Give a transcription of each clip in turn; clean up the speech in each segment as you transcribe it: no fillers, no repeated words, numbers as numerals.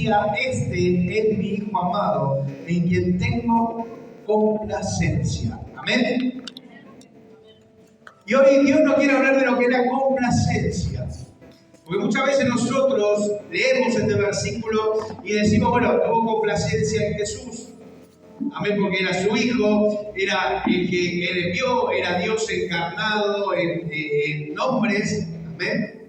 decía: este es mi Hijo amado, en quien tengo complacencia. Amén. Y hoy Dios no quiere hablar de lo que es la complacencia. Porque muchas veces nosotros leemos este versículo y decimos: bueno, tuvo complacencia en Jesús. Amén, porque era su Hijo, era el que Él envió, era Dios encarnado en hombres. Amén.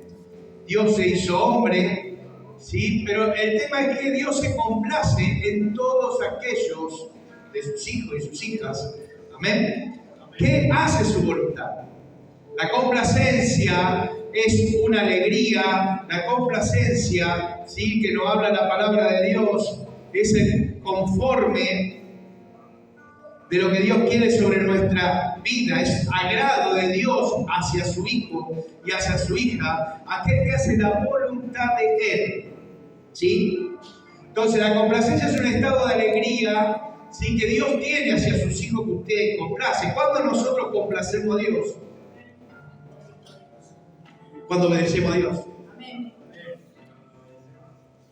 Dios se hizo hombre, ¿sí? Pero el tema es que Dios se complace en todos aquellos de sus hijos y sus hijas. Amén. Que hace su voluntad. La complacencia es una alegría, la complacencia, ¿sí?, que nos habla la palabra de Dios, es el conforme de lo que Dios quiere sobre nuestra vida, es agrado de Dios hacia su Hijo y hacia su hija, aquel que hace la voluntad de Él, ¿sí? Entonces la complacencia es un estado de alegría, ¿sí?, que Dios tiene hacia sus hijos, que usted complace. ¿Cuándo nosotros complacemos a Dios? Cuando obedecemos a Dios.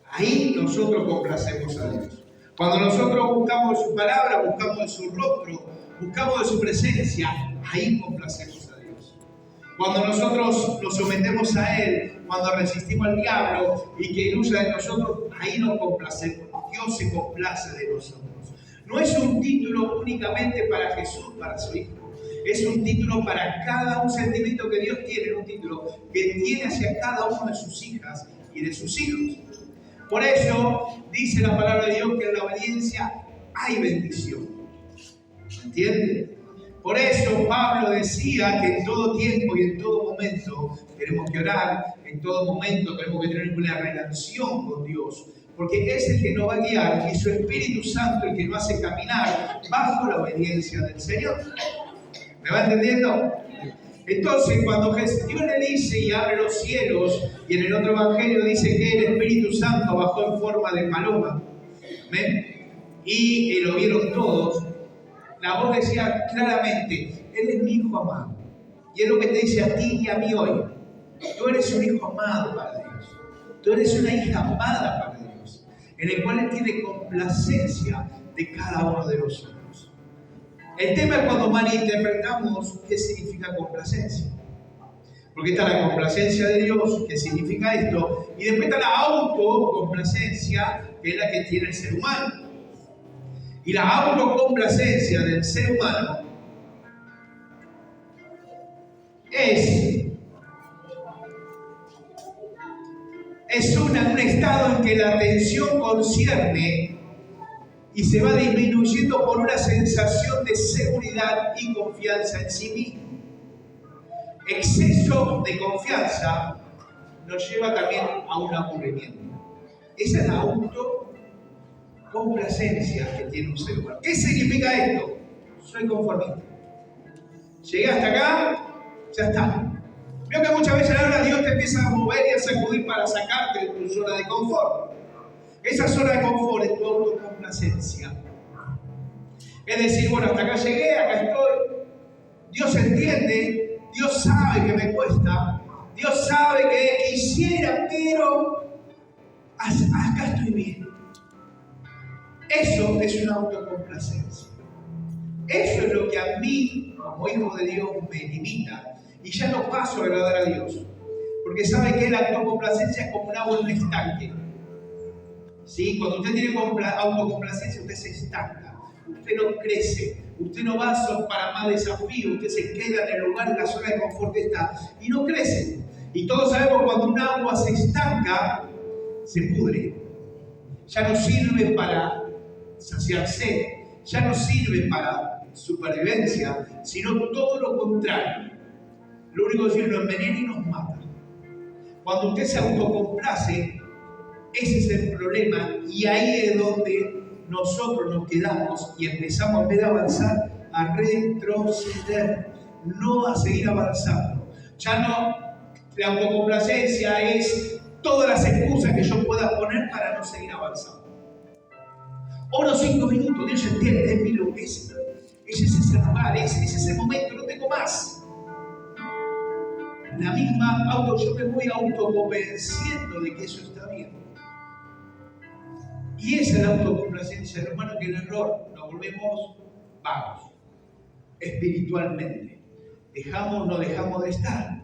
Ahí nosotros complacemos a Dios. Cuando nosotros buscamos su palabra, buscamos de su rostro, buscamos de su presencia, ahí complacemos a Dios. Cuando nosotros nos sometemos a Él, cuando resistimos al diablo y que Él usa de nosotros, ahí nos complacemos. Dios se complace de nosotros. No es un título únicamente para Jesús, para su Hijo. Es un título para un sentimiento que Dios tiene, un título que tiene hacia cada uno de sus hijas y de sus hijos. Por eso dice la palabra de Dios que en la obediencia hay bendición. ¿Me entiende? Por eso Pablo decía que en todo tiempo y en todo momento tenemos que orar, en todo momento tenemos que tener una relación con Dios, porque es el que nos va a guiar y su Espíritu Santo el que nos hace caminar bajo la obediencia del Señor. ¿Me va entendiendo? Entonces, cuando Dios le dice y abre los cielos, y en el otro evangelio dice que el Espíritu Santo bajó en forma de paloma, ¿ven? Y lo vieron todos, la voz decía claramente: Él es mi Hijo amado. Y es lo que te dice a ti y a mí hoy. Tú eres un hijo amado para Dios. Tú eres una hija amada para Dios, en el cual Él tiene complacencia de cada uno de nosotros. El tema es cuando malinterpretamos qué significa complacencia. Porque está la complacencia de Dios, que significa esto, y después está la autocomplacencia, que es la que tiene el ser humano. Y la autocomplacencia del ser humano es un estado en que la atención concierne y se va disminuyendo por una sensación de seguridad y confianza en sí mismo. Exceso de confianza nos lleva también a un aburrimiento. Esa es la autocomplacencia que tiene un ser humano. ¿Qué significa esto? Soy conformista. Llegué hasta acá, ya está. Veo que muchas veces ahora Dios te empieza a mover y a sacudir para sacarte de tu zona de confort. Esa zona de confort es tu autocomplacencia. Es decir, bueno, hasta acá llegué, acá estoy. Dios entiende, Dios sabe que me cuesta, Dios sabe que quisiera, pero acá estoy bien. Eso es una autocomplacencia. Eso es lo que a mí, como hijo de Dios, me limita. Y ya no paso a agradar a Dios. Porque sabe que la autocomplacencia es como un agua en un estanque. ¿Sí? Cuando usted tiene autocomplacencia, usted se estanca, usted no crece, usted no va para más desafíos, usted se queda en el lugar, en la zona de confort que está y no crece. Y todos sabemos cuando un agua se estanca, se pudre. Ya no sirve para saciar sed, ya no sirve para supervivencia, sino todo lo contrario. Lo único que sirve nos envenena y nos mata. Cuando usted se autocomplace, ese es el problema, y ahí es donde nosotros nos quedamos y empezamos, en vez de avanzar, a retroceder, no a seguir avanzando. Ya no, la autocomplacencia es todas las excusas que yo pueda poner para no seguir avanzando. Oro 5 minutos, Dios entiende de mí lo que es. Ese es ese lugar, ese es ese momento, no tengo más. La misma yo me voy autoconvenciendo de que eso está bien. Y esa es la autocomplacencia, hermano, que en el error nos volvemos vagos, espiritualmente. No dejamos de estar.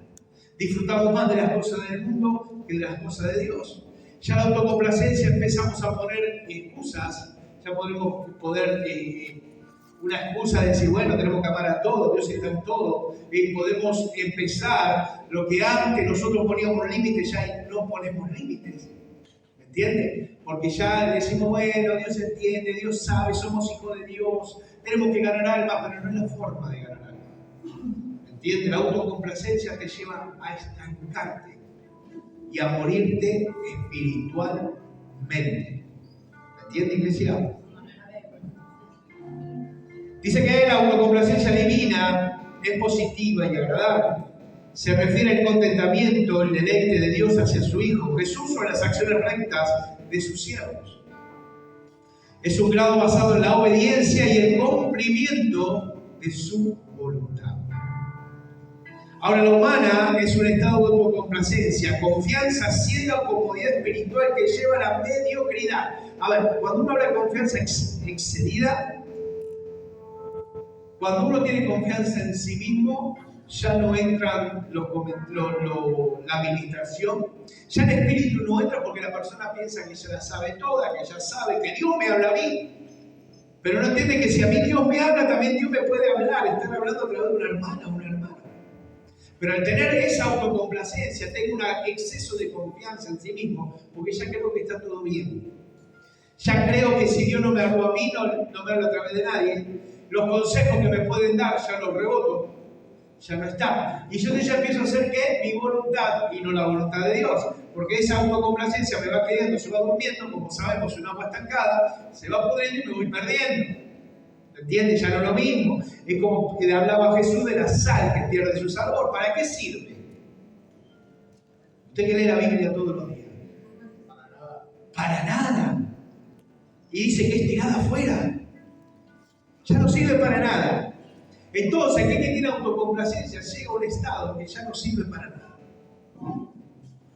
Disfrutamos más de las cosas del mundo que de las cosas de Dios. Ya la autocomplacencia empezamos a poner excusas, ya podemos una excusa de decir, bueno, tenemos que amar a todos, Dios está en todo. Podemos empezar lo que antes nosotros poníamos límites, ya no ponemos límites. ¿Me entiendes? Porque ya decimos, bueno, Dios entiende, Dios sabe, somos hijos de Dios, tenemos que ganar alma, pero no es la forma de ganar alma. ¿Me entiendes? La autocomplacencia te lleva a estancarte y a morirte espiritualmente. ¿Me entiendes, iglesia? Dice que la autocomplacencia divina es positiva y agradable. Se refiere al contentamiento, el deleite de Dios hacia su Hijo Jesús o las acciones rectas de sus siervos. Es un grado basado en la obediencia y el cumplimiento de su voluntad. Ahora, la humana es un estado de autocomplacencia, confianza ciega o comodidad espiritual que lleva a la mediocridad. A ver, cuando uno habla de confianza excedida, cuando uno tiene confianza en sí mismo, ya no entra la administración, ya el espíritu no entra porque la persona piensa que ya la sabe toda, que ya sabe que Dios me habla a mí. Pero no entiende que si a mí Dios me habla, también Dios me puede hablar, estar hablando a través de una hermana o un hermano. Pero al tener esa autocomplacencia, tengo un exceso de confianza en sí mismo, porque ya creo que está todo bien. Ya creo que si Dios no me habló a mí, no me habla a través de nadie. Los consejos que me pueden dar ya los reboto, ya no están. Y yo ya empiezo a hacer ¿qué? Mi voluntad y no la voluntad de Dios. Porque esa autocomplacencia me va quedando, se va durmiendo, como sabemos, un agua estancada, se va pudriendo y me voy perdiendo. ¿Entiendes? Ya no es lo mismo. Es como que hablaba Jesús de la sal que pierde su sabor. ¿Para qué sirve? Usted que lee la Biblia todos los días. Para nada. Y dice que es tirada afuera. Ya no sirve para nada. Entonces, aquel que tiene autocomplacencia llega a un estado que ya no sirve para nada.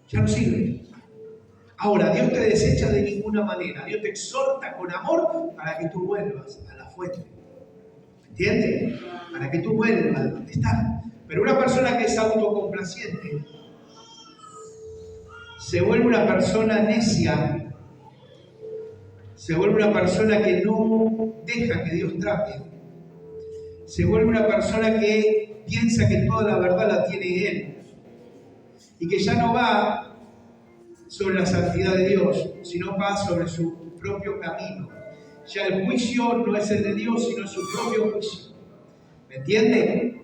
Ya no sirve. Ahora, Dios te desecha de ninguna manera. Dios te exhorta con amor para que tú vuelvas a la fuente. ¿Entiendes? Para que tú vuelvas a donde estás. Pero una persona que es autocomplaciente se vuelve una persona necia. Se vuelve una persona que no deja que Dios trate. Se vuelve una persona que piensa que toda la verdad la tiene Él. Y que ya no va sobre la santidad de Dios, sino va sobre su propio camino. Ya el juicio no es el de Dios, sino su propio juicio. ¿Me entiende?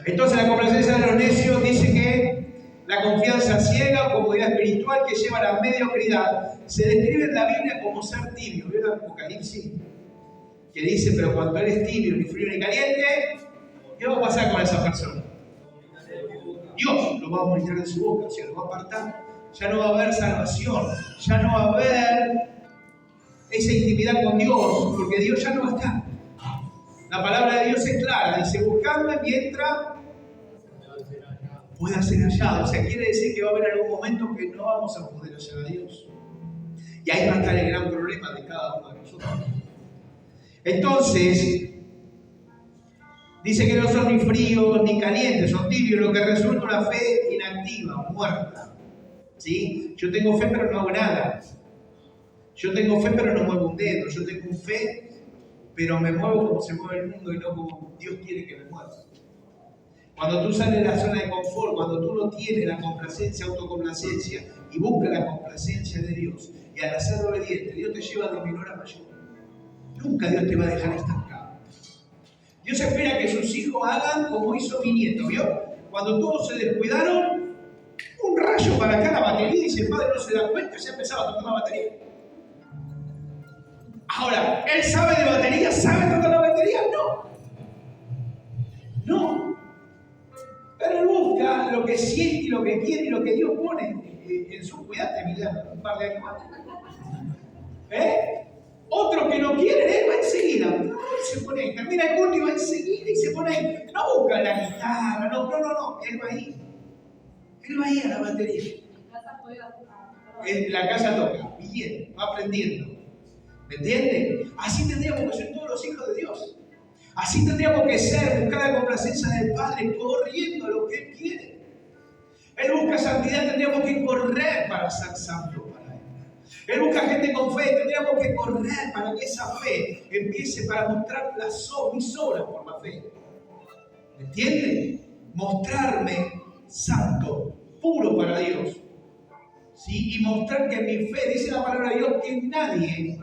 Entonces la complacencia de los necios dice que la confianza ciega o comodidad espiritual que lleva a la mediocridad se describe en la Biblia como ser tibio. ¿Vieron el Apocalipsis? Que dice, pero cuando eres tibio, ni frío ni caliente, ¿qué va a pasar con esa persona? Dios lo va a vomitar de su boca, o sea, lo va a apartar. Ya no va a haber salvación, ya no va a haber esa intimidad con Dios, porque Dios ya no va a estar. La palabra de Dios es clara, dice, buscadme mientras pueda ser hallado. O sea, quiere decir que va a haber algún momento que no vamos a poder hallar a Dios. Y ahí va a estar el gran problema de cada uno de nosotros. Entonces, dice que no son ni fríos ni calientes, son tibios, lo que resulta una fe inactiva, muerta. ¿Sí? Yo tengo fe pero no hago nada. Yo tengo fe pero no muevo un dedo. Yo tengo fe pero me muevo como se mueve el mundo y no como Dios quiere que me mueva. Cuando tú sales de la zona de confort, cuando tú no tienes la complacencia, autocomplacencia y buscas la complacencia de Dios y al ser obediente, Dios te lleva de menor a mayor. Nunca Dios te va a dejar estancado. Dios espera que sus hijos hagan como hizo mi nieto, ¿vio? Cuando todos se descuidaron, un rayo para acá la batería y si el padre no se da cuenta, ya empezaba a tocar la batería. Ahora, ¿él sabe de batería? ¿Sabe tocar la batería? No. Pero él busca lo que siente y lo que quiere y lo que Dios pone en su cuidado. Mira, un par de años más. Otro que no quiere, él va enseguida. Se pone, termina el culto y va enseguida y se pone. No busca la guitarra, no. Él va ahí. Él va ahí a la batería. En la casa toca. Bien, va aprendiendo. ¿Me entienden? Así tendríamos que ser todos los hijos de Dios. Así tendríamos que ser, buscar la complacencia del Padre, corriendo a lo que Él quiere. Él busca santidad, tendríamos que correr para ser santos para Él. Él busca gente con fe, tendríamos que correr para que esa fe empiece para mostrar mis obras por la fe. ¿Me entienden? Mostrarme santo, puro para Dios. ¿Sí? Y mostrar que mi fe, dice la palabra de Dios, que nadie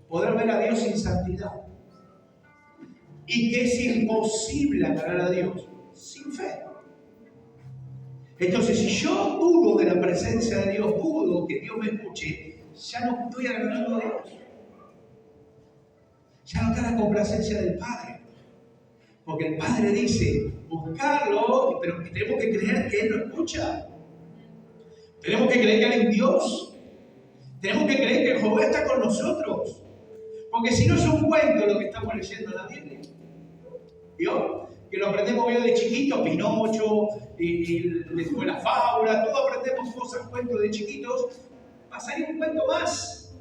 podrá ver a Dios sin santidad. Y que es imposible agradar a Dios sin fe. Entonces, si yo dudo de la presencia de Dios, dudo que Dios me escuche, ya no estoy agradando a Dios. Ya no está la complacencia del Padre. Porque el Padre dice, buscarlo, pero tenemos que creer que Él lo escucha. Tenemos que creer que Él es Dios. Tenemos que creer que Jehová está con nosotros. Porque si no es un cuento lo que estamos leyendo en la Biblia. ¿Vio? Que lo aprendemos de chiquito, Pinocho, después la fábula, todo aprendemos cosas, cuentos de chiquitos. Pasaría un cuento más.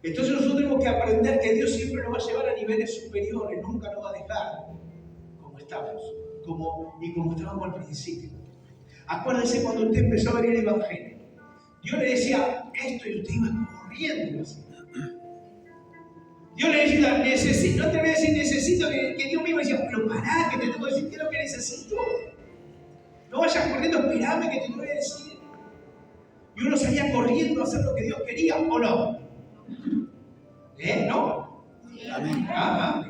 Entonces nosotros tenemos que aprender que Dios siempre nos va a llevar a niveles superiores, nunca nos va a dejar como estamos, como estábamos al principio. Acuérdense cuando usted empezó a venir el Evangelio. Dios le decía esto y usted iba corriendo así. Dios le decía, necesito, no te voy a decir necesito, que Dios mismo decía, pero pará, que te tengo que decir qué es lo que necesito. No vayas corriendo, esperame que te voy a decir. Y uno salía corriendo a hacer lo que Dios quería, ¿o no? ¿No? Amén. Ajá.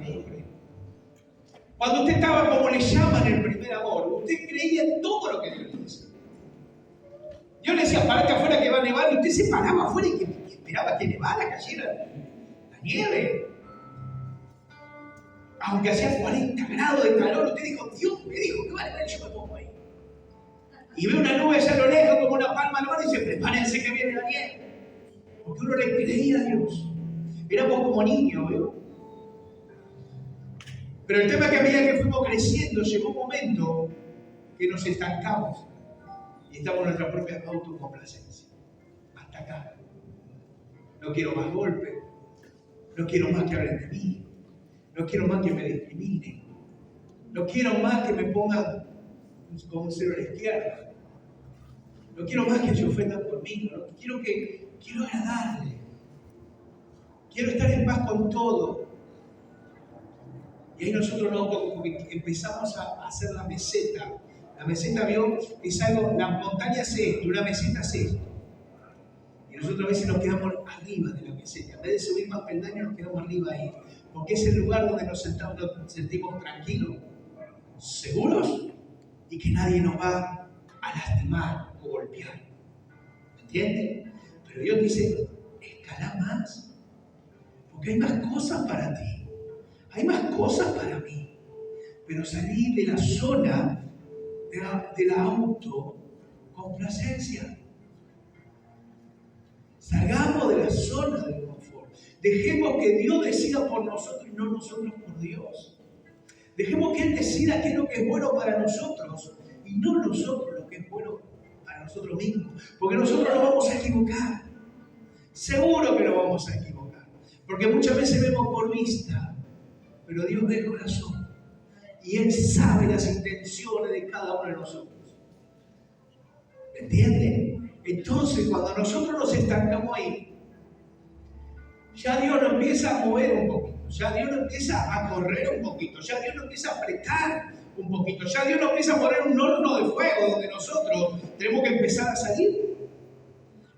Cuando usted estaba como le llaman el primer amor, usted creía en todo lo que Dios le decía. Dios le decía, parate afuera que va a nevar, y usted se paraba afuera y que esperaba que nevara, cayera la nieve. Aunque hacía 40 grados de calor, usted dijo, Dios me dijo que va a nevar y yo me pongo ahí. Y ve una nube allá a lo lejos como una palma al mar y dice, prepárense que viene la nieve. Porque uno le creía a Dios. Éramos como niños, ¿veo? Pero el tema es que a medida que fuimos creciendo, llegó un momento que nos estancamos y estamos en nuestra propia autocomplacencia. Hasta acá. No quiero más golpes, no quiero más que hablen de mí, no quiero más que me discriminen, no quiero más que me pongan como un cero a la izquierda, no quiero más que se ofendan por mí, quiero agradarle, quiero estar en paz con todo. Y ahí nosotros como que empezamos a hacer la meseta. La meseta, vio, es algo, la montaña es esto, una meseta es esto. Y nosotros a veces nos quedamos arriba de la meseta. En vez de subir más peldaños, nos quedamos arriba ahí. Porque es el lugar donde nos sentimos tranquilos, seguros y que nadie nos va a lastimar o golpear. ¿Entiendes? Pero Dios dice, escala más. Porque hay más cosas para ti. Hay más cosas para mí, pero salir de la zona de la autocomplacencia. Salgamos de la zona del confort. Dejemos que Dios decida por nosotros y no nosotros por Dios. Dejemos que Él decida qué es lo que es bueno para nosotros y no nosotros lo que es bueno para nosotros mismos. Porque nosotros nos vamos a equivocar. Seguro que nos vamos a equivocar. Porque muchas veces vemos por vista. Pero Dios ve el corazón y Él sabe las intenciones de cada uno de nosotros. ¿Entienden? Entonces, cuando nosotros nos estancamos ahí, ya Dios nos empieza a mover un poquito, ya Dios nos empieza a correr un poquito, ya Dios nos empieza a apretar un poquito, ya Dios nos empieza a poner un horno de fuego donde nosotros tenemos que empezar a salir.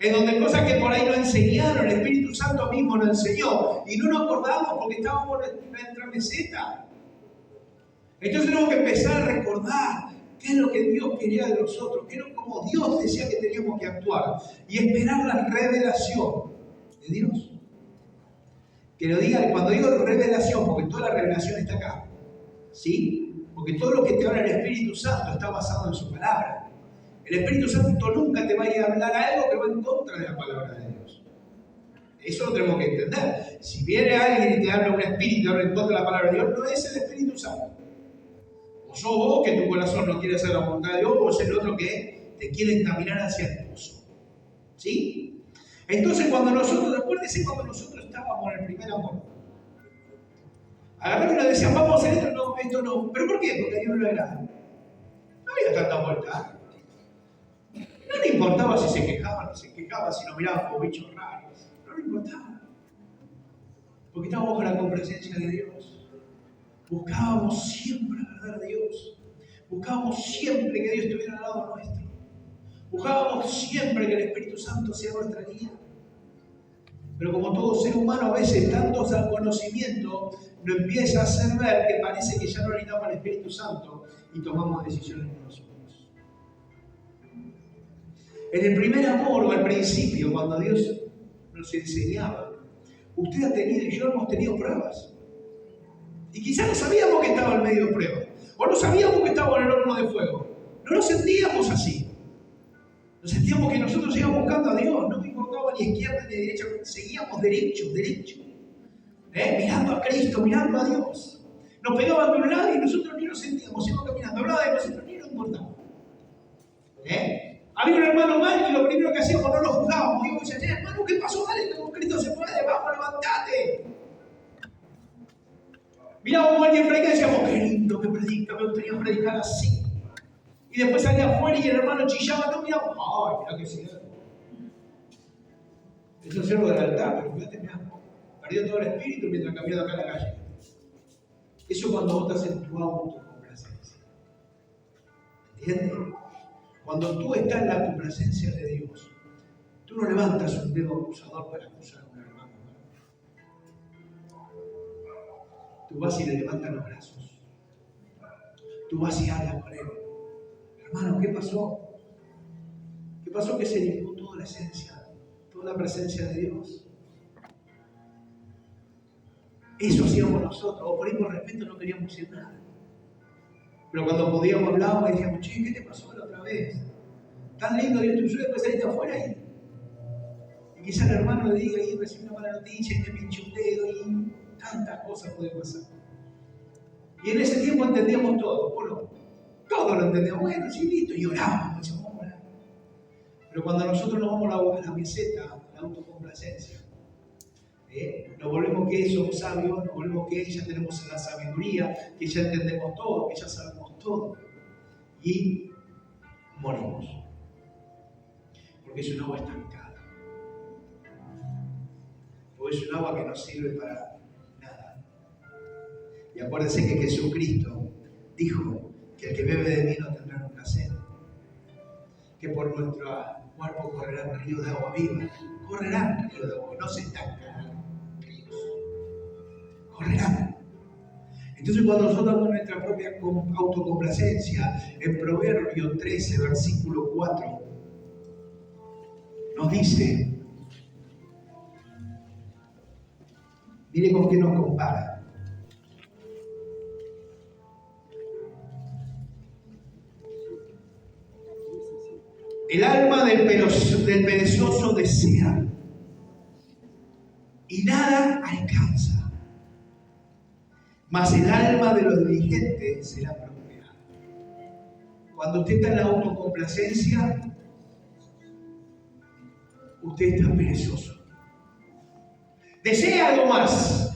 En donde cosas que por ahí nos enseñaron, el Espíritu Santo mismo nos enseñó y no nos acordamos porque estábamos en nuestra meseta. Entonces tenemos que empezar a recordar qué es lo que Dios quería de nosotros, qué es como Dios decía que teníamos que actuar y esperar la revelación de Dios. Que lo diga, cuando digo revelación, porque toda la revelación está acá, ¿sí? Porque todo lo que te habla el Espíritu Santo está basado en su palabra. El Espíritu Santo nunca te va a ir a hablar algo que va en contra de la palabra de Dios. Eso lo tenemos que entender. Si viene alguien y te habla un espíritu y habla en contra de la palabra de Dios, no es el Espíritu Santo. O sos vos que tu corazón no quiere hacer la voluntad de Dios, o es el otro que te quiere encaminar hacia tu ¿Sí? Entonces cuando nosotros, acuérdense cuando nosotros estábamos en el primer amor. Agarraron y nos decían, vamos a hacer esto, no, esto no. ¿Pero por qué? Porque a Dios no le agrada. No había tanta vuelta. No le importaba si se quejaban, si nos miraban como bichos raros. No le importaba. Porque estábamos con la complacencia de Dios. Buscábamos siempre agradar a Dios. Buscábamos siempre que Dios estuviera al lado nuestro. Buscábamos siempre que el Espíritu Santo sea nuestra guía. Pero como todo ser humano, a veces tanto conocimiento nos empieza a hacer ver que parece que ya no necesitamos al Espíritu Santo y tomamos decisiones por nosotros. En el primer amor o al principio, cuando Dios nos enseñaba, usted ha tenido y yo hemos tenido pruebas. Y quizás no sabíamos que estaba en medio de pruebas. O no sabíamos que estaba en el horno de fuego. No nos sentíamos así. Nos sentíamos que nosotros íbamos buscando a Dios. No me importaba ni izquierda ni derecha. Seguíamos derecho. Mirando a Cristo, mirando a Dios. Nos pegaban de un lado y nosotros ni nos sentíamos. Íbamos caminando a un lado y nosotros ni nos importaba. Había un hermano mal y lo primero que hacíamos no lo juzgábamos. Y decíamos, hermano, ¿qué pasó? Dale, con Cristo se puede. Vamos, levantate. Mirábamos a alguien predicar y decíamos, qué lindo que predica, me gustaría predicar así. Y después salía afuera y el hermano chillaba, no miramos, ay, mirá que siervo. Es un siervo del altar, pero fíjate, mirá, perdió todo el espíritu mientras caminaba acá en la calle. Eso cuando vos estás en tu autocomplacencia. ¿Entiendes? Cuando tú estás en la complacencia de Dios, tú no levantas un dedo acusador para acusar a un hermano. Tú vas y le levantas los brazos. Tú vas y hablas con él. Hermano, ¿qué pasó? ¿Qué pasó que se limpó toda la esencia, toda la presencia de Dios? Eso hacíamos nosotros. O por ahí por respeto no queríamos decir nada. Pero cuando podíamos hablar, decíamos, che, ¿qué te pasó la otra vez? Tan lindo Dios tuyo, después saliste afuera y quizás el hermano le diga y recibe una mala noticia y te pinche un dedo y tantas cosas pueden pasar. Y en ese tiempo entendíamos todo, ¿o no? Todo lo entendíamos, bueno, sí, listo, y orábamos, decíamos, vamos a orar. Pero cuando nosotros nos vamos a la meseta, la autocomplacencia, nos volvemos que somos sabios, nos volvemos que ya tenemos la sabiduría, que ya entendemos todo, que ya sabemos todo. Y morimos. Porque es un agua estancada. Porque es un agua que no sirve para nada. Y acuérdense que Jesucristo dijo que el que bebe de mí no tendrá nunca sed. Que por nuestro cuerpo correrán ríos de agua viva. Correrán ríos de agua viva, no se estancarán ríos. Correrán. Entonces cuando nosotros damos nuestra propia autocomplacencia, en Proverbio 13, versículo 4, nos dice, mire con qué nos compara. El alma del perezoso desea y nada alcanza, mas el alma de los diligentes será prosperada. Cuando usted está en la autocomplacencia, usted está perezoso. Desea algo más,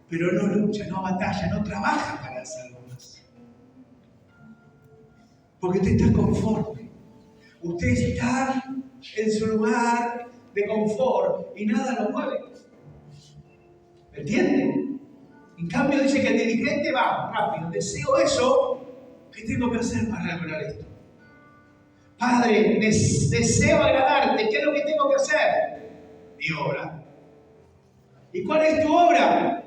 pero no lucha, no batalla, no trabaja para hacer algo más. Porque usted está conforme. Usted está en su lugar de confort y nada lo mueve. ¿Me entiende? En cambio dice que el diligente va rápido. Deseo eso. ¿Qué tengo que hacer para lograr esto? Padre, deseo agradarte. ¿Qué es lo que tengo que hacer? Mi obra. ¿Y cuál es tu obra?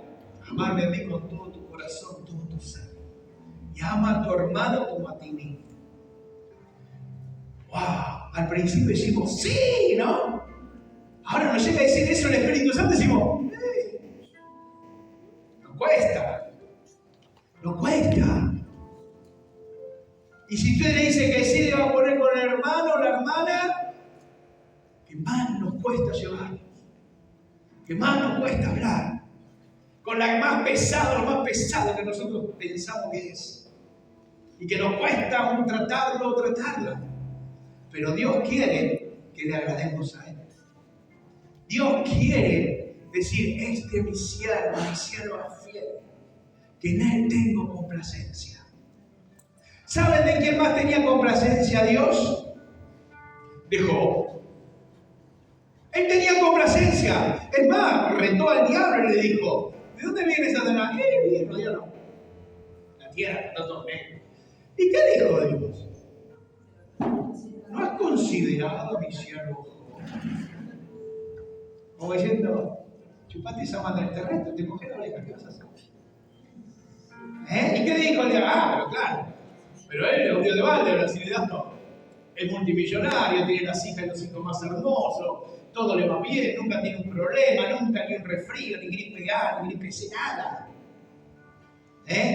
Amarme a mí con todo tu corazón, todo tu ser. Y ama a tu hermano como a ti mismo. ¡Wow! Al principio decimos, ¡sí! ¿No? Ahora nos llega a decir eso el Espíritu Santo y decimos, nos cuesta. Nos cuesta. Y si usted le dice que sí, le va a poner con el hermano o la hermana, que más nos cuesta llevarnos. Que más nos cuesta hablar. Con la más pesada, lo más pesado que nosotros pensamos que es. Y que nos cuesta aún tratarlo o tratarla. Pero Dios quiere que le agrademos a Él. Dios quiere decir, este es mi siervo es fiel, que en Él tengo complacencia. ¿Saben de quién más tenía complacencia Dios? De Job. Él tenía complacencia. Es más, retó al diablo y le dijo, ¿de dónde viene Satanás? Vino yo no. La tierra está todo negro. ¿Y qué dijo Dios? ¿No has considerado a mi siervo Job? Como diciendo, chupate esa madre del terreno, te coges la oreja, ¿qué vas a hacer? ¿Y qué dijo el diablo? Pero claro, pero él es un dios de balde, ahora sí le das todo. Es multimillonario, tiene las hijas y los hijos más hermosos, todo le va bien, nunca tiene un problema, nunca ni un resfrío, ni gripe A, ni gripe C, nada.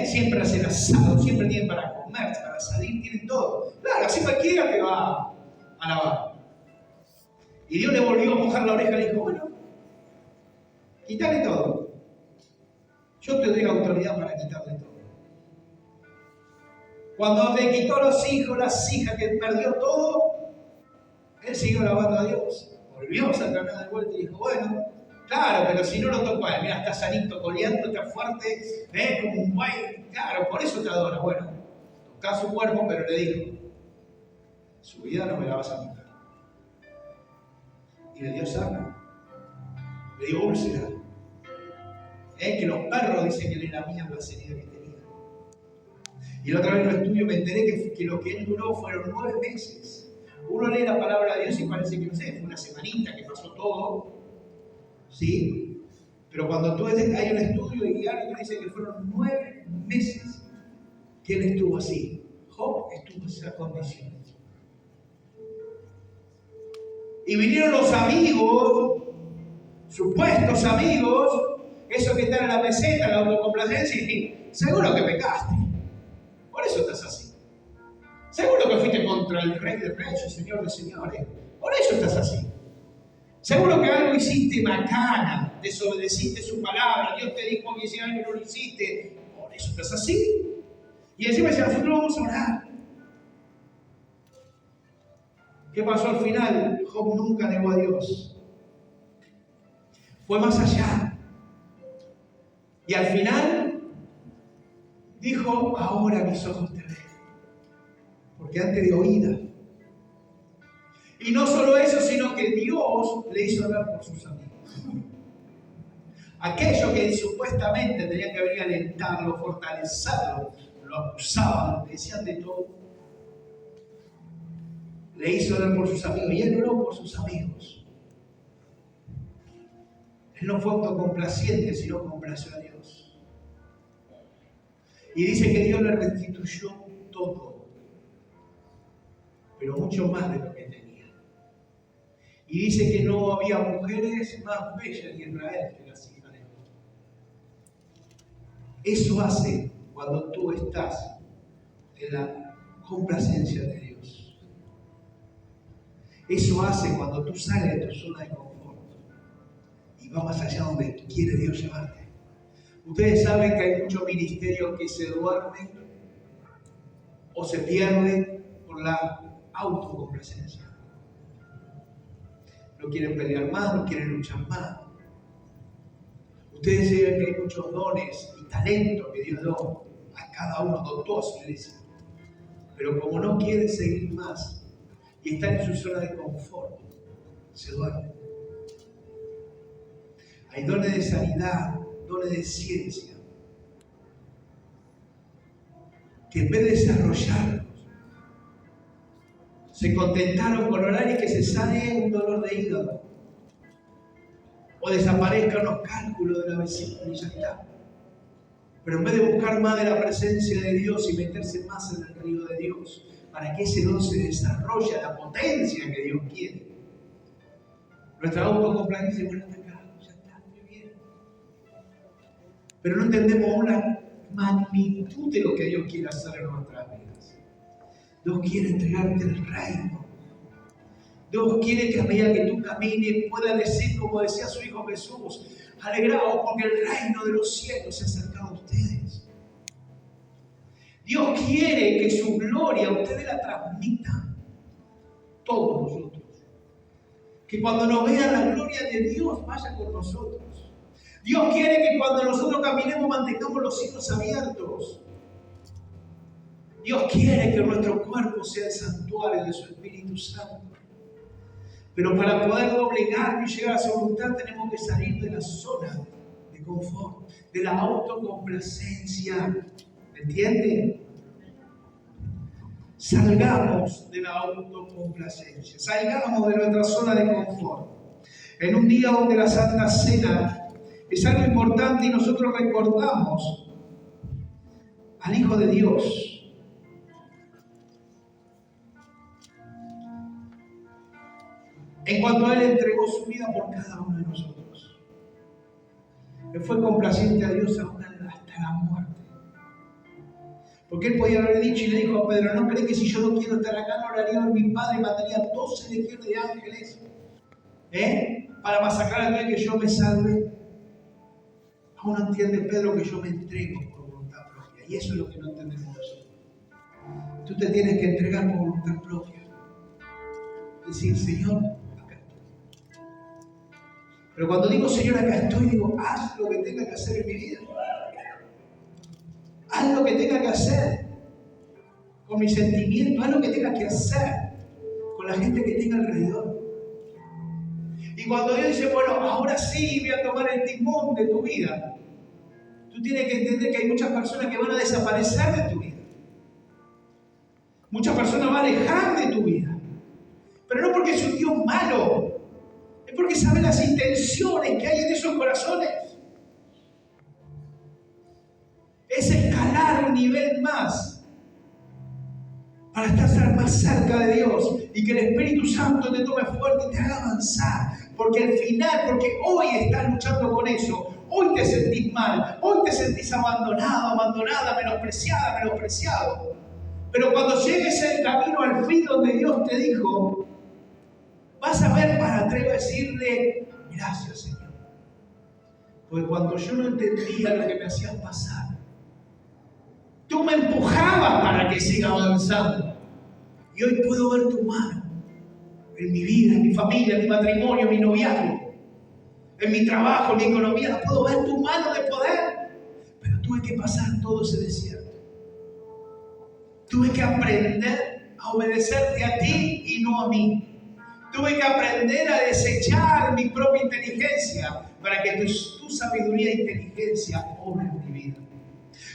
Siempre hacen asado, siempre tienen para comer, para salir, tienen todo. Claro, así cualquiera te va a alabar. Y Dios le volvió a mojar la oreja y le dijo, bueno, quítale todo. Yo te doy la autoridad para quitarle todo. Cuando te quitó los hijos, las hijas, que perdió todo, él siguió alabando a Dios. Volvió Satanás de vuelta y dijo, bueno, claro, pero si no lo tocó a él, mira, está sanito, coleando, está fuerte, como un guay, claro, por eso te adora. Bueno, toca su cuerpo, pero le dijo, su vida no me la vas a quitar. Y le dio sana, le dio úlcera. Que los perros dicen que le lamían las heridas que tenía. Y la otra vez en un estudio me enteré que lo que él duró fueron 9 meses. Uno lee la palabra de Dios y parece que, no sé, fue una semanita que pasó todo, ¿sí? Pero cuando tú hay un estudio y alguien dice que fueron 9 meses que él estuvo así. Job estuvo en esa condición. Y vinieron los amigos, supuestos amigos, esos que están en la meseta, en la autocomplacencia, y seguro que pecaste. Por eso estás así. Seguro que fuiste contra el Rey de Reyes, el Señor de Señores. Por eso estás así. Seguro que algo hiciste macana, desobedeciste su palabra, Dios te dijo que hicieras algo y no lo hiciste. Por eso estás así. Y encima dice, nosotros vamos a orar. ¿Qué pasó al final? Job nunca negó a Dios. Fue más allá. Y al final dijo, ahora mis ojos te ven. Porque antes de oída. Y no solo eso, sino que Dios le hizo hablar por sus amigos. Aquellos que supuestamente tenían que venir a alentarlo, fortalecerlo, lo acusaban, le decían de todo. Le hizo hablar por sus amigos. Y él oró por sus amigos. Él no fue autocomplaciente, sino complació a Dios. Y dice que Dios le restituyó todo, pero mucho más de lo que tenía. Y dice que no había mujeres más bellas en Israel que las hijas de Job. Eso hace cuando tú estás en la complacencia de Dios. Eso hace cuando tú sales de tu zona de confort y vas más allá donde quiere Dios llevarte. Ustedes saben que hay muchos ministerios que se duermen o se pierden por la autocomplacencia. No quieren pelear más, no quieren luchar más. Ustedes saben que hay muchos dones y talentos que Dios dio a cada uno, dotó a su iglesia. Pero como no quieren seguir más y están en su zona de confort, se duermen. Hay dones de sanidad, dones de ciencia, que en vez de desarrollarlos, se contentaron con orar y que se sane un dolor de hígado o desaparezcan los cálculos de la vesícula y ya está. Pero en vez de buscar más de la presencia de Dios y meterse más en el río de Dios para que ese don se desarrolle a la potencia que Dios quiere, nuestra autocomplacencia dice, bueno, está acá, ya está, muy bien. Pero no entendemos aún la magnitud de lo que Dios quiere hacer en nuestras vidas. Dios quiere entregarte el reino. Dios quiere que a medida que tú camines puedas decir, como decía su Hijo Jesús, alegraos porque el reino de los cielos se ha acercado a ustedes. Dios quiere que su gloria ustedes la transmitan, todos nosotros. Que cuando nos vea la gloria de Dios vaya con nosotros. Dios quiere que cuando nosotros caminemos mantengamos los cielos abiertos. Dios quiere que nuestro cuerpo sea el santuario de su Espíritu Santo. Pero para poder doblegarnos y llegar a su voluntad tenemos que salir de la zona de confort, de la autocomplacencia. ¿Entienden? Salgamos de la autocomplacencia, salgamos de nuestra zona de confort. En un día donde la Santa Cena es algo importante y nosotros recordamos al Hijo de Dios. En cuanto a Él entregó su vida por cada uno de nosotros. Él fue complaciente a Dios aún hasta la muerte. Porque Él podía haber dicho y le dijo a Pedro, ¿no crees que si yo no quiero estar acá no oraría a mi Padre y mandaría 12 legiones de ángeles para masacrar a aquel que yo me salve? Aún no entiende Pedro que yo me entrego por voluntad propia. Y eso es lo que no entendemos nosotros. Tú te tienes que entregar por voluntad propia. Decir, Señor, pero cuando digo, Señor, acá estoy, digo, haz lo que tenga que hacer en mi vida. Haz lo que tenga que hacer con mis sentimientos, haz lo que tenga que hacer con la gente que tenga alrededor. Y cuando Dios dice, bueno, ahora sí voy a tomar el timón de tu vida, tú tienes que entender que hay muchas personas que van a desaparecer de tu vida. Muchas personas van a alejar de tu vida. Pero no porque es un Dios malo. Es porque sabe las intenciones que hay en esos corazones. Es escalar un nivel más para estar más cerca de Dios y que el Espíritu Santo te tome fuerte y te haga avanzar. Porque al final, porque hoy estás luchando con eso, hoy te sentís mal, hoy te sentís abandonado, abandonada, menospreciada, menospreciado. Pero cuando llegues el camino al fin donde Dios te dijo, vas a ver para atrás y decirle, gracias Señor. Porque cuando yo no entendía lo que me hacían pasar, tú me empujabas para que siga avanzando. Y hoy puedo ver tu mano en mi vida, en mi familia, en mi matrimonio, en mi noviazgo, en mi trabajo, en mi economía. Puedo ver tu mano de poder. Pero tuve que pasar todo ese desierto. Tuve que aprender a obedecerte a ti y no a mí. Tuve que aprender a desechar mi propia inteligencia para que tu sabiduría e inteligencia obren en mi vida.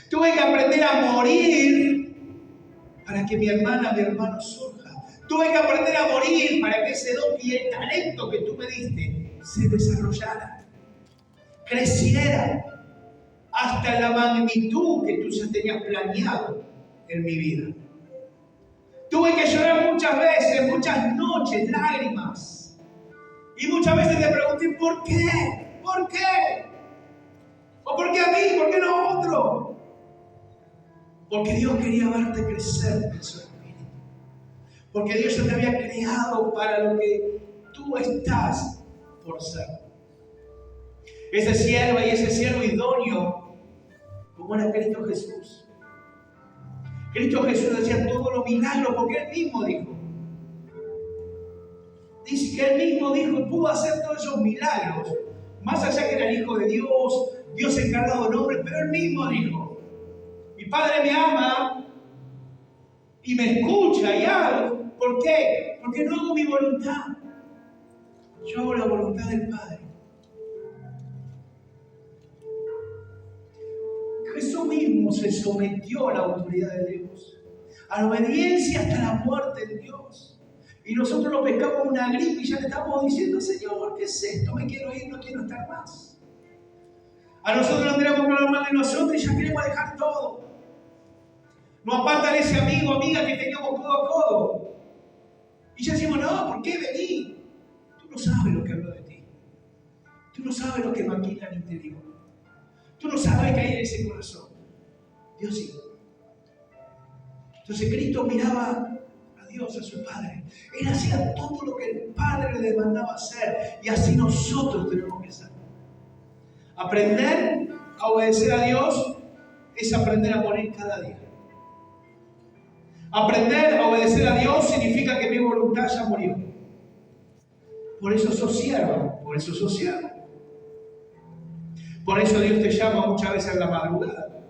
Tuve que aprender a morir para que mi hermana, mi hermano surja. Tuve que aprender a morir para que ese don y el talento que tú me diste se desarrollara, creciera hasta la magnitud que tú ya tenías planeado en mi vida. Tuve que llorar muchas veces, muchas noches, lágrimas. Y muchas veces te pregunté, ¿por qué? ¿Por qué? ¿O por qué a mí? ¿Por qué no a otro? Porque Dios quería verte crecer en su espíritu. Porque Dios ya te había creado para lo que tú estás por ser. Ese siervo y ese siervo idóneo, como era Cristo Jesús. Cristo Jesús hacía todos los milagros porque Él mismo dijo. Dice que Él mismo dijo, pudo hacer todos esos milagros. Más allá que era el Hijo de Dios, Dios encarnado en hombre, pero Él mismo dijo, mi Padre me ama y me escucha y hago. ¿Por qué? Porque no hago mi voluntad. Yo hago la voluntad del Padre. Jesús mismo se sometió a la autoridad de Dios, a la obediencia hasta la muerte de Dios. Y nosotros lo pescamos una gripe y ya le estamos diciendo, Señor, ¿qué es esto? Me quiero ir, no quiero estar más. A nosotros nos tenemos que hablar mal de nosotros y ya queremos dejar todo. Nos apartan ese amigo, amiga que teníamos codo a codo. Y ya decimos, no, ¿por qué vení? Tú no sabes lo que hablo de ti. Tú no sabes lo que maquina en el interior. Tú no sabes qué hay en ese corazón. Dios sí. Entonces Cristo miraba a Dios, a su Padre. Él hacía todo lo que el Padre le demandaba hacer. Y así nosotros tenemos que hacer. Aprender a obedecer a Dios es aprender a morir cada día. Aprender a obedecer a Dios significa que mi voluntad ya murió. Por eso sos siervo, por eso sos siervo. Por eso Dios te llama muchas veces en la madrugada.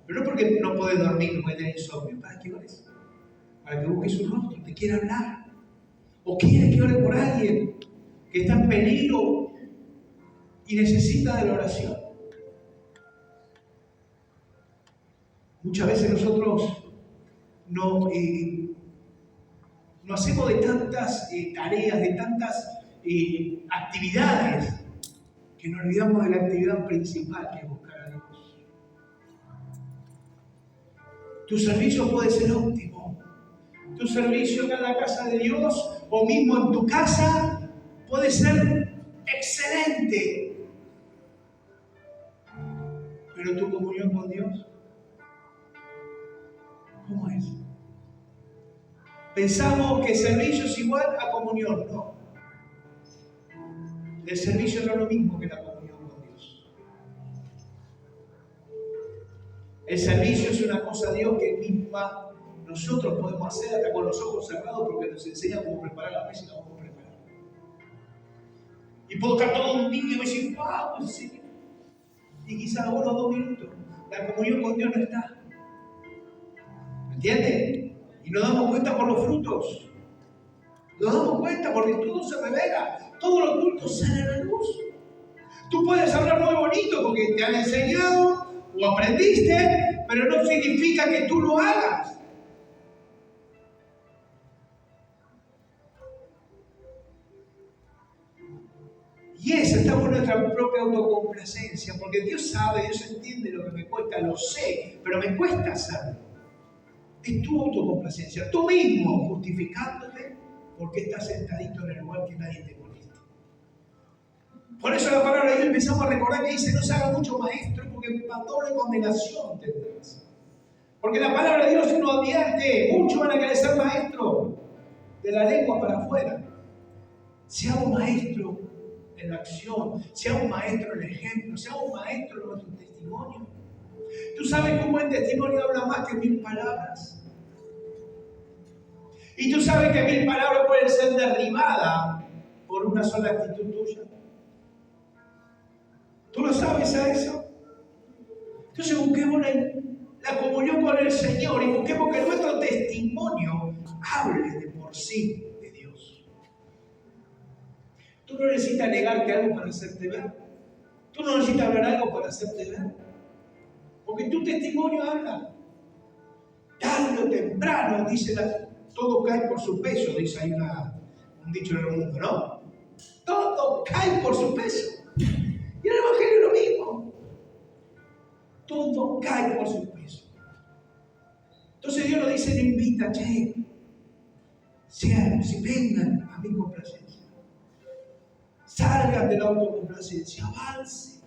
Pero no porque no podés dormir, no podés tener insomnio. ¿Para qué ores? Para que busques su rostro, te quiere hablar. O quiere que ore por alguien que está en peligro y necesita de la oración. Muchas veces nosotros no hacemos de tantas tareas, de tantas actividades, que nos olvidamos de la actividad principal, que es buscar a Dios. Tu servicio puede ser óptimo. Tu servicio acá en la casa de Dios o mismo en tu casa puede ser excelente. Pero tu comunión con Dios, ¿cómo es? Pensamos que servicio es igual a comunión. No. El servicio no es lo mismo que la comunión con Dios. El servicio es una cosa, Dios, que misma nosotros podemos hacer hasta con los ojos cerrados porque nos enseña cómo preparar la mesa y la vamos a preparar. Y puedo estar todo un día y decir, wow, sí. Y quizás 1 o 2 minutos. La comunión con Dios no está. ¿Me entiendes? Y nos damos cuenta por los frutos. Nos damos cuenta porque todo se revela. Todo lo oculto sale a la luz. Tú puedes hablar muy bonito porque te han enseñado o aprendiste, pero no significa que tú lo hagas. Y esa está por nuestra propia autocomplacencia, porque Dios sabe, Dios entiende lo que me cuesta, lo sé, pero me cuesta hacerlo. Es tu autocomplacencia, tú mismo justificándote porque estás sentadito en el lugar que nadie te molesta. Por eso la palabra de Dios empezamos a recordar que dice: no se haga mucho maestro, porque para doble condenación tendrás. Porque la palabra de Dios nos advierte: muchos van a querer ser maestros, de la lengua para afuera. Sea un maestro en la acción, sea un maestro en el ejemplo, sea un maestro en nuestro testimonio. Tú sabes que un buen testimonio habla más que 1000 palabras. Y tú sabes que 1000 palabras pueden ser derribadas por una sola actitud tuya. ¿Tú lo sabes a eso? Entonces busquemos la comunión con el Señor y busquemos que nuestro testimonio hable de por sí de Dios. Tú no necesitas negarte algo para hacerte ver. Tú no necesitas hablar algo para hacerte ver. Porque tu testimonio habla. Tarde o temprano, dice todo cae por su peso, dice ahí un dicho en el mundo, ¿no? Todo cae por su peso. Y en el Evangelio es lo mismo. Todo cae por su peso. Entonces Dios nos dice, le invita, che, si vengan a mi complacencia. Salgan de la autocomplacencia, avancen.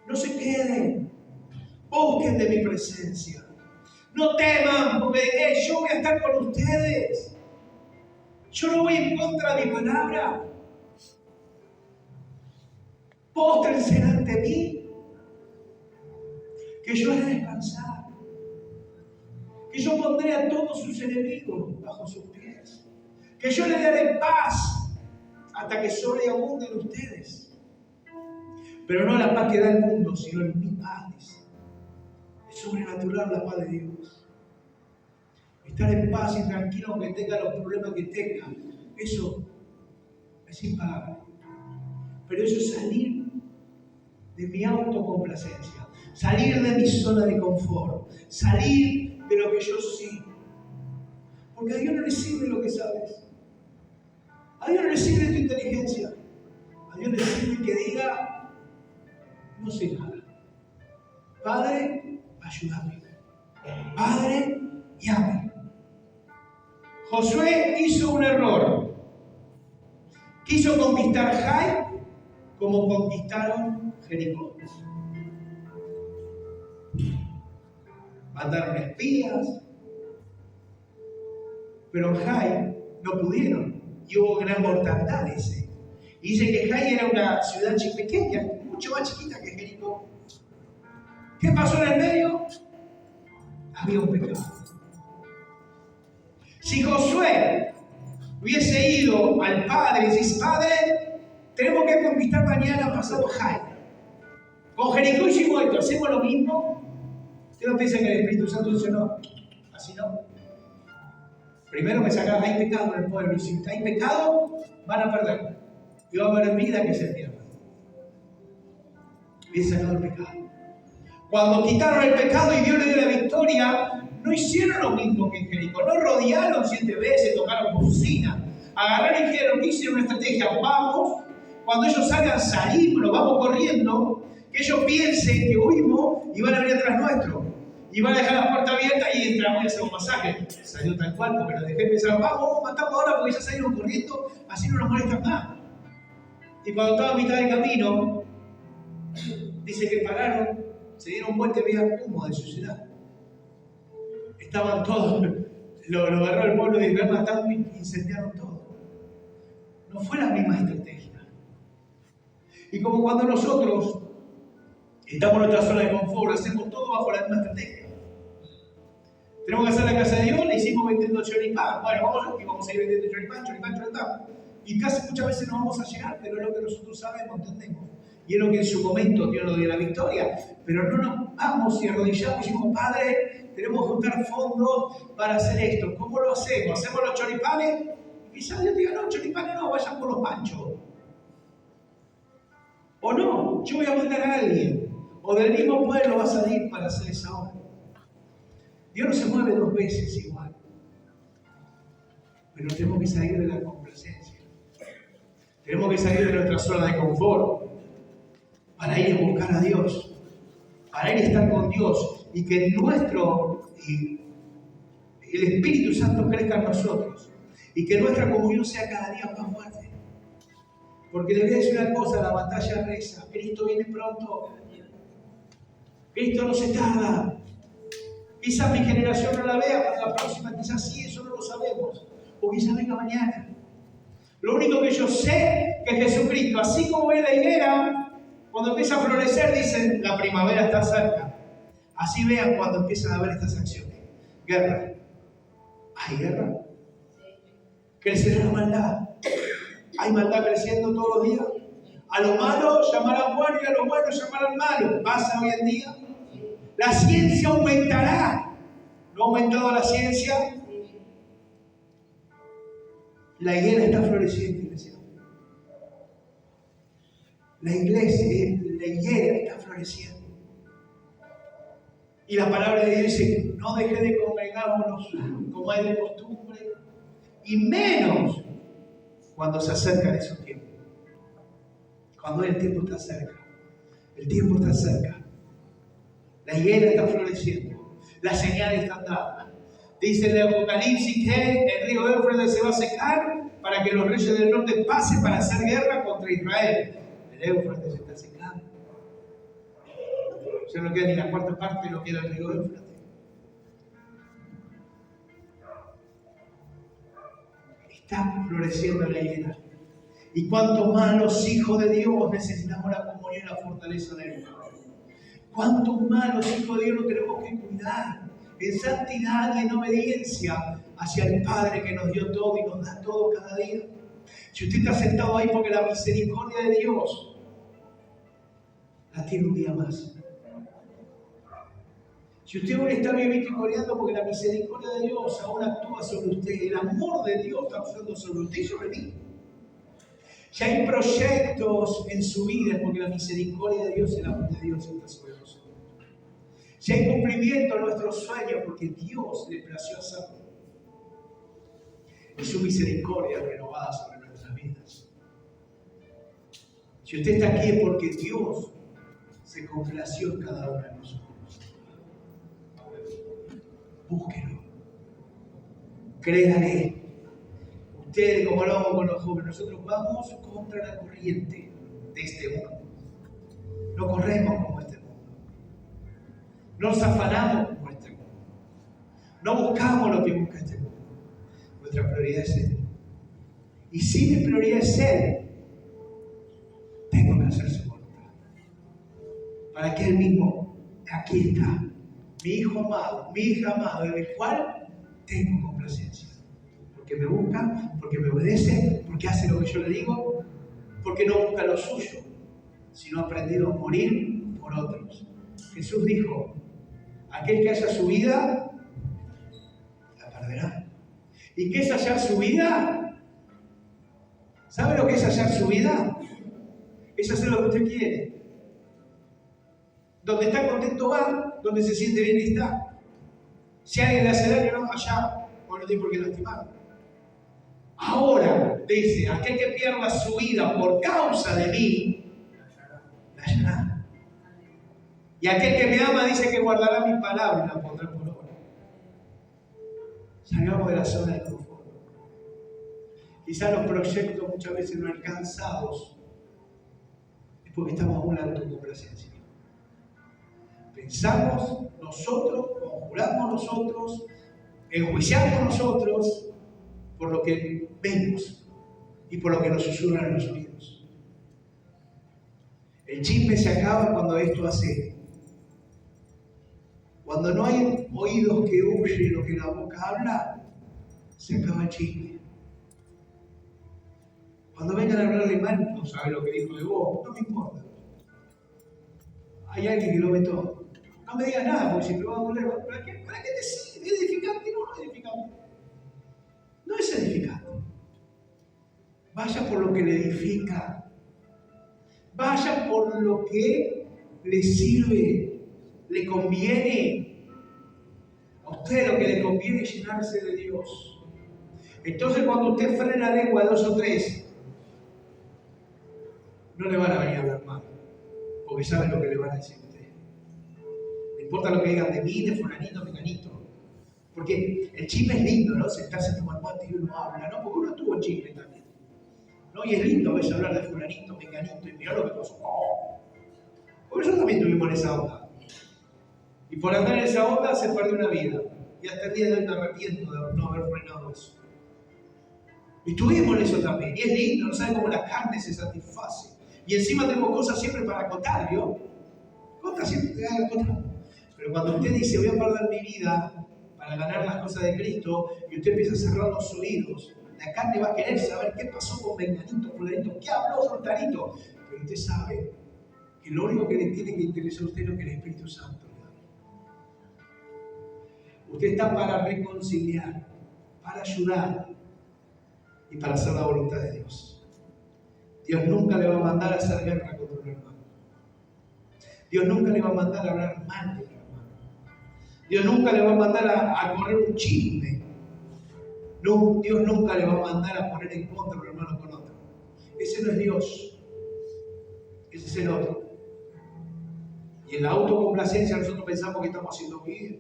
No se queden. Busquen de mi presencia. No teman, porque yo voy a estar con ustedes. Yo no voy en contra de mi palabra. Póstrense ante mí, que yo haré descansar, que yo pondré a todos sus enemigos bajo sus pies, que yo les daré paz hasta que sobreabunden ustedes. Pero no la paz que da el mundo, sino en mi paz, dice. Es sobrenatural la paz de Dios. Estar en paz y tranquilo aunque tenga los problemas que tenga, eso es impagable. Pero eso es salir de mi autocomplacencia, salir de mi zona de confort, salir de lo que yo sé. Porque a Dios no le sirve lo que sabes. A Dios no le sirve tu inteligencia. A Dios le sirve que diga, no sé nada. Padre, ayúdame. Padre, guíame. Josué hizo un error. Quiso conquistar Jai como conquistaron Jericó. Mandaron espías, pero en Jai no pudieron y hubo gran mortandad ese. Y dice que Jai era una ciudad pequeña, mucho más chiquita que Jericó. ¿Qué pasó en el medio? Había un pecado. Si Josué hubiese ido al Padre y dice, Padre, tenemos que conquistar mañana pasado Jaime. Con Jericó hicimos esto, ¿hacemos lo mismo? ¿Usted no piensa que el Espíritu Santo dice no? Así no. Primero me sacás, hay pecado en el pueblo, y si hay pecado, van a perder. Y va a haber vida que se pierda. Hubiese sacado el pecado. Cuando quitaron el pecado y Dios le dio la victoria, no hicieron lo mismo que en Jericó. No rodearon 7 veces, tocaron bocina. Agarraron y dijeron que hicieron una estrategia, vamos, cuando ellos salgan, salimos, vamos corriendo, que ellos piensen que huimos y van a venir atrás nuestro. Y van a dejar la puerta abierta y entramos y hacemos masaje. Salió tal cual, porque nos dejé pensar, vamos, matamos ahora porque ya salieron corriendo, así no nos molestan más. Y cuando estaba a mitad del camino, dice que pararon, se dieron vuelta y veían humo de su ciudad. Estaban todos, lo agarró el pueblo de Israel matando y incendiaron todo. No fue la misma estrategia. Y como cuando nosotros estamos en nuestra zona de confort, hacemos todo bajo la misma estrategia. Tenemos que hacer la casa de Dios, le hicimos vendiendo choripán. Bueno, vamos a ir vendiendo choripán. Y casi muchas veces no vamos a llegar, pero es lo que nosotros sabemos, entendemos. Y es lo que en su momento Dios nos dio la victoria. Pero no nos vamos y arrodillamos y decimos, Padre, tenemos que juntar fondos para hacer esto. ¿Cómo lo hacemos? ¿Hacemos los choripanes? Y quizás Dios diga, no, choripanes no, vayan por los panchos. O no, yo voy a mandar a alguien. O del mismo pueblo va a salir para hacer esa obra. Dios no se mueve 2 veces igual. Pero tenemos que salir de la complacencia. Tenemos que salir de nuestra zona de confort para ir a buscar a Dios, para ir a estar con Dios y que el Espíritu Santo crezca en nosotros y que nuestra comunión sea cada día más fuerte. Porque les voy a decir una cosa, la batalla reza, Cristo viene pronto, Cristo no se tarda. Quizás mi generación no la vea, para la próxima quizás sí, eso no lo sabemos. O quizás venga mañana. Lo único que yo sé es que Jesucristo, así como ve la higuera, cuando empieza a florecer, dicen, la primavera está cerca. Así vean cuando empiezan a ver estas acciones. Guerra. ¿Hay guerra? Crecerá la maldad. ¿Hay maldad creciendo todos los días? A lo malo llamarán bueno y a lo bueno llamarán malo. ¿Pasa hoy en día? La ciencia aumentará. ¿No ha aumentado la ciencia? La higuera está floreciendo, iglesia. La higuera está floreciendo. Y la palabra de Dios dice, no deje de congregarnos como hay de costumbre, y menos cuando se acercan esos tiempos. Cuando el tiempo está cerca. El tiempo está cerca. La higuera está floreciendo. Las señales están dadas. Dice el Apocalipsis que el río Éufrates se va a secar para que los reyes del norte pasen para hacer guerra contra Israel. El Éufrates se está secando. Ya no queda ni la cuarta parte de lo que era el río Éufrates. Está floreciendo la higuera. Y cuanto más los hijos de Dios necesitamos la comunión y la fortaleza de Él. Cuánto más los hijos de Dios nos tenemos que cuidar en santidad y en obediencia hacia el Padre que nos dio todo y nos da todo cada día. Si usted está sentado ahí porque la misericordia de Dios la tiene un día más. Si usted hoy está viviendo y coreando porque la misericordia de Dios aún actúa sobre usted, el amor de Dios está actuando sobre usted y sobre mí. Si hay proyectos en su vida porque la misericordia de Dios y el amor de Dios está sobre nosotros. Si hay cumplimiento en nuestros sueños porque Dios le plació hacerlo. Y su misericordia renovada sobre nuestras vidas. Si usted está aquí es porque Dios se complació en cada uno de nosotros. Búsquelo. Créale. Ustedes, como hablamos con los jóvenes, nosotros vamos contra la corriente de este mundo. No corremos como este mundo. No nos afanamos como este mundo. No buscamos lo que busca este mundo. Nuestra prioridad es Él. Y si mi prioridad es Él, tengo que hacer su voluntad. Para que Él mismo, aquí está, mi hijo amado, mi hija amada, en el cual tengo complacencia. porque me busca, porque me obedece, porque hace lo que yo le digo, porque no busca lo suyo, sino ha aprendido a morir por otros. Jesús dijo, aquel que haya su vida, la perderá. ¿Y qué es hallar su vida? ¿Sabe lo que es hallar su vida? Es hacer lo que usted quiere. Donde está contento va, donde se siente bien está. Si alguien le hace daño, no, allá, o no tiene por qué lastimar. Ahora, dice, aquel que pierda su vida por causa de mí, la hallará. Y aquel que me ama dice que guardará mi palabra y la pondrá por obra. Salgamos de la zona de confort. Quizás los proyectos muchas veces no alcanzados es porque estamos en una autocomplacencia. Pensamos nosotros, conjuramos nosotros, enjuiciamos nosotros por lo que vemos y por lo que nos susurran en los oídos. El chisme se acaba cuando esto hace. Cuando no hay oídos que oyen lo que la boca habla, se acaba el chisme. Cuando vengan a hablarle mal, no sabe lo que dijo de vos, no me importa. Hay alguien que lo ve todo. No me digas nada, porque si te va a doler, ¿para qué te sirve? ¿Es edificante? No, no es edificante. No es edificante. Vaya por lo que le edifica. Vaya por lo que le sirve, le conviene. A usted lo que le conviene es llenarse de Dios. Entonces cuando usted frena la lengua de 2 o 3, no le van a venir a hablar mal, porque saben lo que le van a decir a usted. No importa lo que digan de mí, de fulanito, menganito. Porque el chisme es lindo, ¿no? Sentarse a tomar mate y uno habla, ¿no? Porque uno tuvo chisme también. ¿No? Y es lindo a veces hablar de fulanito, menganito, y mirar lo que pasó. ¡Oh! Porque nosotros también estuvimos en esa onda. Y por andar en esa onda se perdió una vida. Y hasta el día de hoy me arrepiento de no haber frenado eso. Y estuvimos en eso también. Y es lindo, no saben cómo la carne se satisface. Y encima tengo cosas siempre para acotar, ¿vio? Cosas siempre para acotar. Pero cuando usted dice, voy a perder mi vida para ganar las cosas de Cristo, y usted empieza a cerrar los oídos, la carne va a querer saber qué pasó con Menganito, Fulanito, qué habló Sultanito. Pero usted sabe que lo único que le tiene que interesar a usted es lo que el Espíritu Santo le da. Usted está para reconciliar, para ayudar y para hacer la voluntad de Dios. Dios nunca le va a mandar a hacer guerra contra un hermano. Dios nunca le va a mandar a hablar mal del hermano. Dios nunca le va a mandar a correr un chisme. No, Dios nunca le va a mandar a poner en contra un hermano con otro. Ese no es Dios. Ese es el otro. Y en la autocomplacencia nosotros pensamos que estamos haciendo bien.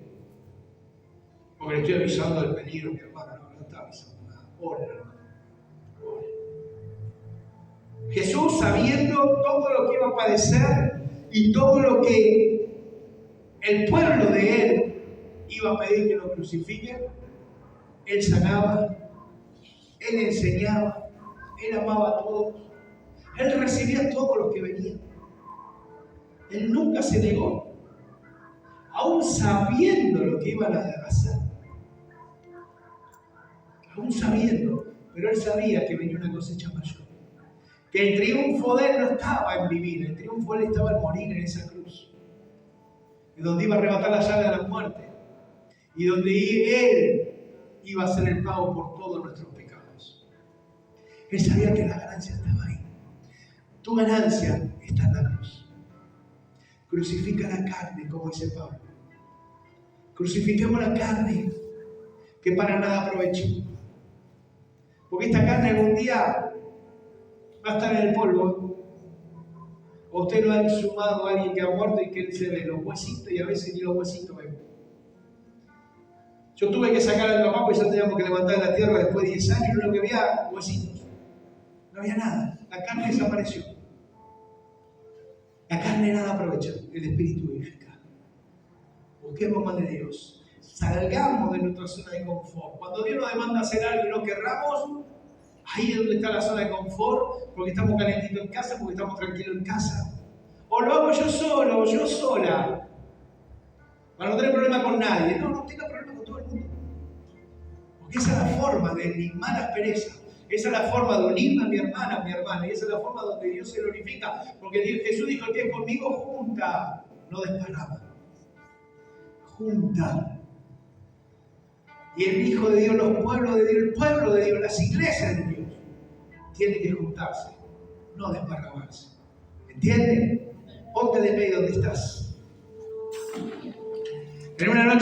Porque le estoy avisando del peligro, mi hermano. No está avisando nada. Ora, hermano. Ora. Jesús, sabiendo todo lo que iba a padecer y todo lo que el pueblo de él iba a pedir que lo crucifiquen, él sanaba, él enseñaba, él amaba a todos, él recibía a todos los que venían. Él nunca se negó, aún sabiendo lo que iban a hacer. Aún sabiendo, pero él sabía que venía una cosecha mayor. Que el triunfo de él no estaba en vivir, el triunfo de él estaba en morir en esa cruz. Y donde iba a arrebatar la llave de la muerte. Y donde él iba a hacer el pago por todos nuestros pecados. Él sabía que la ganancia estaba ahí. Tu ganancia está en la cruz. Crucifica la carne, como dice Pablo. Crucifiquemos la carne, que para nada aprovecha. Porque esta carne algún día va a estar en el polvo. O usted lo ha sumado a alguien que ha muerto y que él se ve los huesitos y a veces ni los huesitos ven. Yo tuve que sacar al papá porque ya teníamos que levantar la tierra después de 10 años y lo que había huesitos. No había nada. La carne desapareció. La carne nada aprovecha. El espíritu vivifica. Busquemos más de Dios. Salgamos de nuestra zona de confort. Cuando Dios nos demanda hacer algo y no querramos, ahí es donde está la zona de confort, porque estamos calentitos en casa, porque estamos tranquilos en casa. O lo hago yo solo, o yo sola, para no tener problema con nadie. No tenga problema con todo el mundo. ¿Ok? Esa es la forma de limar la aspereza. Esa es la forma de unirme a mi hermana, y esa es la forma donde Dios se glorifica. Porque Jesús dijo: el que es conmigo junta, no desparrama. Junta. Y el Hijo de Dios, los pueblos de Dios, el pueblo de Dios, las iglesias de Dios, tienen que juntarse, no desparramarse. ¿Entienden? Ponte de medio donde estás. En una noche